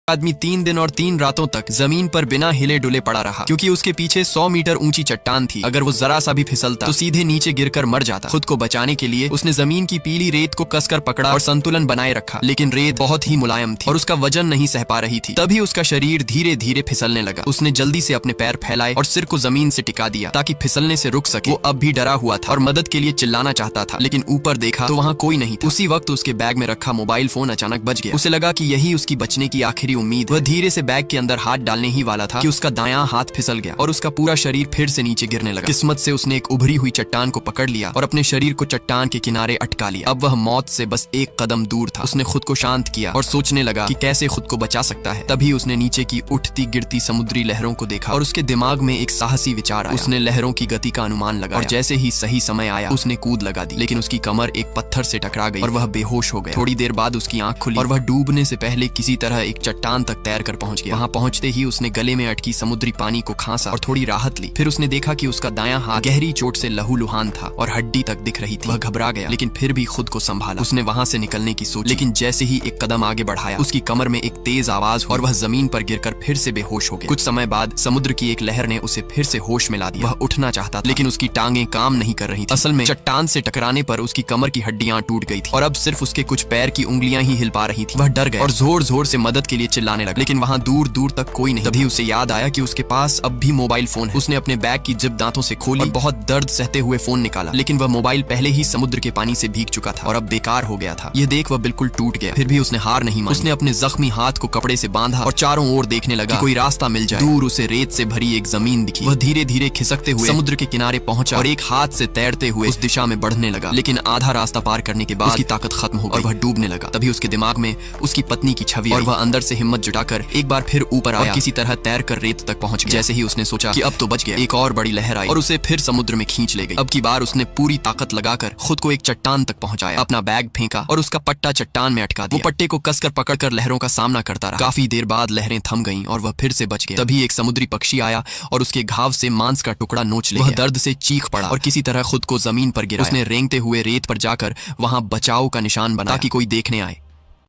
आदमी 3 दिन और 3 रातों तक जमीन पर बिना हिले डुले पड़ा रहा क्योंकि उसके पीछे 100 मीटर ऊंची चट्टान थी। अगर वो जरा सा भी फिसलता तो सीधे नीचे गिरकर मर जाता। खुद को बचाने के लिए उसने जमीन की पीली रेत को कसकर पकड़ा और संतुलन बनाए रखा, लेकिन रेत बहुत ही मुलायम थी और उसका वजन नहीं सह पा रही थी। तभी उसका शरीर धीरे धीरे फिसलने लगा। उसने जल्दी से अपने पैर फैलाए और सिर को जमीन से टिका दिया ताकि फिसलने से रुक सके। वो अब भी डरा हुआ था और मदद के लिए चिल्लाना चाहता था, लेकिन ऊपर देखा तो वहाँ कोई नहीं था। उसी वक्त उसके बैग में रखा मोबाइल फोन अचानक बज गया। उसे लगा कि यही उसकी बचने की आखिरी उम्मीद। वह धीरे से बैग के अंदर हाथ डालने ही वाला था कि उसका दायां हाथ फिसल गया और उसका पूरा शरीर फिर से नीचे गिरने लगा। किस्मत से उसने एक उभरी हुई चट्टान को पकड़ लिया और अपने शरीर को चट्टान के किनारे अटका लिया। अब वह मौत से बस एक कदम दूर था। उसने खुद को शांत किया और सोचने लगा कि कैसे खुद को बचा सकता है। तभी उसने नीचे की उठती गिरती समुद्री लहरों को देखा और उसके दिमाग में एक साहसी विचार आया। उसने लहरों की गति का अनुमान लगाया और जैसे ही सही समय आया उसने कूद लगा दी, लेकिन उसकी कमर एक पत्थर से टकरा गई और वह बेहोश हो गया। थोड़ी देर बाद उसकी आंख खुली और वह डूबने से पहले किसी तरह एक चट्टान तक तैर कर पहुंच गया। वहां पहुंचते ही उसने गले में अटकी समुद्री पानी को खांसा और थोड़ी राहत ली। फिर उसने देखा कि उसका दायां हाथ गहरी चोट से लहूलुहान था और हड्डी तक दिख रही थी। वह घबरा गया, लेकिन फिर भी खुद को संभाला। उसने वहां से निकलने की सोची, लेकिन जैसे ही एक कदम आगे बढ़ाया उसकी कमर में एक तेज आवाज और वह जमीन पर गिरकर फिर से बेहोश हो गया। कुछ समय बाद समुद्र की एक लहर ने उसे फिर से होश में ला दिया। वह उठना चाहता था, लेकिन उसकी टांगें काम नहीं कर रही थी। असल में चट्टान से टकराने पर उसकी कमर की हड्डियां टूट गई थी और अब सिर्फ उसके कुछ पैर की उंगलियां ही हिल पा रही थी। वह डर गया और जोर जोर से मदद के लिए चिल्लाने लगा, लेकिन वहां दूर दूर तक कोई नहीं। तभी उसे याद आया कि उसके पास अब भी मोबाइल फोन है। उसने अपने बैग की जिप दांतों से खोली और बहुत दर्द सहते हुए फोन निकाला, लेकिन वह मोबाइल पहले ही समुद्र के पानी से भीग चुका था और अब बेकार हो गया था। यह देख वह बिल्कुल टूट गया। फिर भी उसने हार नहीं मानी। उसने अपने जख्मी हाथ को कपड़े से बांधा और चारों ओर देखने लगा कि कोई रास्ता मिल जाए। दूर उसे रेत से भरी एक जमीन दिखी। वह धीरे धीरे खिसकते हुए समुद्र के किनारे पहुंचा और एक हाथ से तैरते हुए उस दिशा में बढ़ने लगा, लेकिन आधा रास्ता पार करने के बाद उसकी ताकत खत्म हो गई और वह डूबने लगा। तभी उसके दिमाग में उसकी पत्नी की छवि और वह अंदर से हिम्मत जुटाकर एक बार फिर ऊपर आया और किसी तरह तैर कर रेत तक पहुंच गया। जैसे ही उसने सोचा कि अब तो बच गया, एक और बड़ी लहर आई और उसे फिर समुद्र में खींच ले गई। अब की बार उसने पूरी ताकत लगाकर खुद को एक चट्टान तक पहुंचाया, अपना बैग फेंका और उसका पट्टा चट्टान में अटका दिया। वो पट्टे को कसकर पकड़कर लहरों का सामना करता रहा। काफी देर बाद लहरें थम गईं और वह फिर से बच गया। तभी एक समुद्री पक्षी आया और उसके घाव से मांस का टुकड़ा नोच ले गया। वह दर्द से चीख पड़ा और किसी तरह खुद को जमीन पर गिराया। उसने रेंगते हुए रेत पर जाकर वहां बचाव का निशान बनाया ताकि कोई देखने आए।